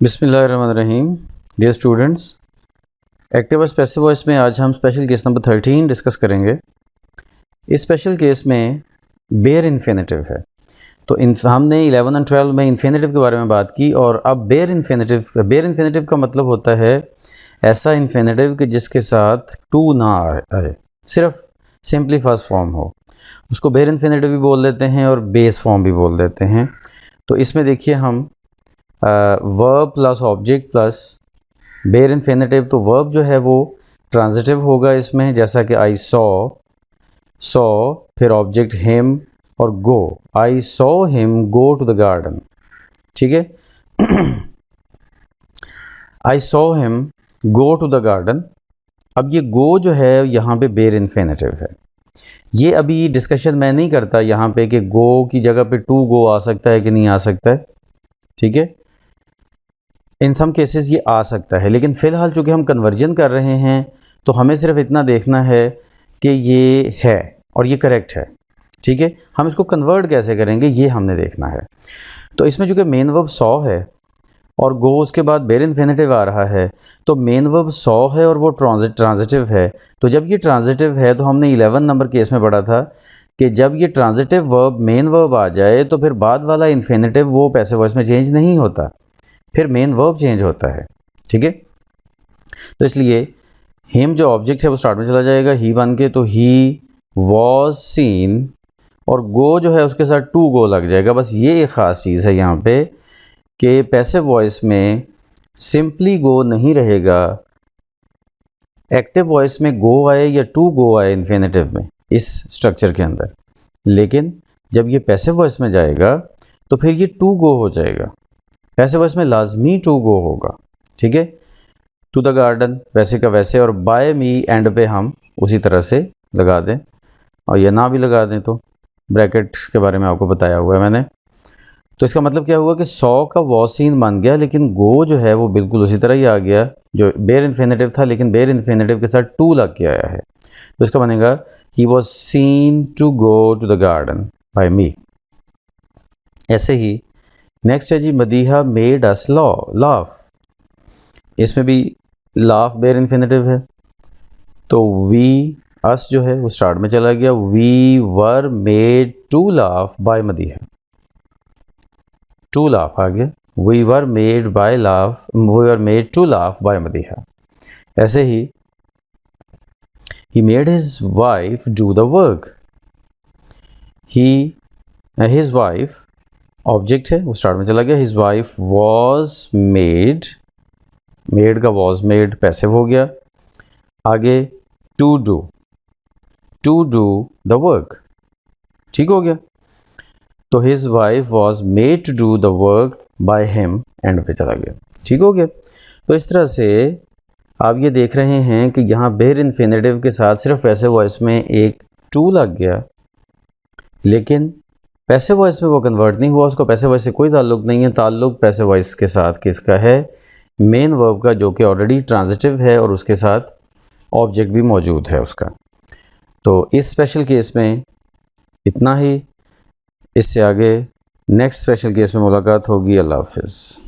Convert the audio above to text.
बिस्मिल्लाहिर्रहमानिर्रहीम। Dear students, active और passive voice में आज हम स्पेशल केस नंबर 13 डिस्कस करेंगे। इस स्पेशल केस में बेयर इन्फिनेटिव है। तो हमने 11 और 12 में इन्फिनेटिव के बारे में बात की और अब बेयर इन्फिनेटिव का मतलब होता है ऐसा इन्फिनेटिव कि जिसके साथ टू ना आए, सिर्फ सिंपली फर्स्ट फॉर्म हो। उसको बेयर इन्फिनेटिव भी बोल देते हैं और बेस फॉर्म भी बोल देते हैं। तो इसमें देखिए हम verb plus object plus bare infinitive, तो वर्ब जो है वो ट्रांजिटिव होगा इसमें, जैसा कि आई सॉ, फिर ऑब्जेक्ट हिम और go, I saw him go to the garden. ठीक है I saw him go to the garden. अब ये गो जो है यहाँ पे बेयर इन्फिनेटिव है। ये अभी डिस्कशन मैं नहीं करता यहाँ पे कि गो की जगह पे टू गो आ सकता है कि नहीं आ सकता है। ठीक है, इन सम केसेस ये आ सकता है, लेकिन फ़िलहाल चूँकि हम कन्वर्जन कर रहे हैं तो हमें सिर्फ इतना देखना है कि ये है और ये करेक्ट है। ठीक है, हम इसको कन्वर्ट कैसे करेंगे ये हमने देखना है। तो इसमें चूँकि मेन वर्ब सॉ है और गो उसके बाद बेयर इन्फिनेटिव आ रहा है, तो मेन वर्ब सॉ है और वो ट्रांजिटिव है। तो जब ये ट्रांजिटिव है तो हमने 11 नंबर केस में पढ़ा था कि जब ये ट्रांजिटिव वर्ब मेन वर्ब आ जाए तो फिर बाद वाला इन्फिनेटिव वो पैसिव वॉइस में चेंज नहीं होता, फिर मेन वर्ब चेंज होता है। ठीक है, तो इसलिए हिम जो ऑब्जेक्ट है वो स्टार्ट में चला जाएगा ही बन के, तो ही वॉज सीन और गो जो है उसके साथ टू गो लग जाएगा। बस ये एक ख़ास चीज़ है यहाँ पे कि पैसिव वॉइस में सिंपली गो नहीं रहेगा, एक्टिव वॉइस में गो आए या टू गो आए इन्फिनेटिव में इस स्ट्रक्चर के अंदर, लेकिन जब ये पैसिव वॉइस में जाएगा तो फिर ये टू गो हो जाएगा। पैसिव वॉइस में लाजमी टू गो होगा। ठीक है, टू द गार्डन वैसे का वैसे, और बाय मी एंड पे हम उसी तरह से लगा दें, और ये ना भी लगा दें तो ब्रैकेट के बारे में आपको बताया हुआ है मैंने। तो इसका मतलब क्या हुआ कि सॉ का वॉज सीन बन गया, लेकिन गो जो है वो बिल्कुल उसी तरह ही आ गया जो बेयर इन्फिनेटिव था, लेकिन बेयर इन्फिनेटिव के साथ टू लग के आया है। तो इसका बनेगा he was seen to go to the garden by me. ऐसे ही नेक्स्ट है जी, मदीहा मेड अस लाफ। इसमें भी लाफ बेयर इन्फिनेटिव है, तो वी अस जो है वो स्टार्ट में चला गया। We were made to laugh by Madiha, to laugh आ गया। We were made by laugh, we were made to laugh by Madiha. ऐसे ही made his wife do the work. His wife object है वो स्टार्ट में चला गया। His wife was made, made का वॉज मेड पैसिव हो गया। आगे टू डू द वर्क, ठीक हो गया। तो his wife was made to do the work by him and पे चला गया, ठीक हो गया। तो इस तरह से आप ये देख रहे हैं कि यहाँ बेयर इन्फिनेटिव के साथ सिर्फ पैसिव वॉइस में एक टू लग गया, लेकिन पैसिव वॉइस में वो कन्वर्ट नहीं हुआ, उसको पैसिव वॉइस से कोई ताल्लुक नहीं है। ताल्लुक पैसिव वॉइस के साथ किसका है? मेन वर्ब का, जो कि ऑलरेडी ट्रांजिटिव है और उसके साथ ऑब्जेक्ट भी मौजूद है उसका। तो इस स्पेशल केस में इतना ही, इससे आगे नेक्स्ट स्पेशल केस में मुलाकात होगी। अल्लाह हाफिज़।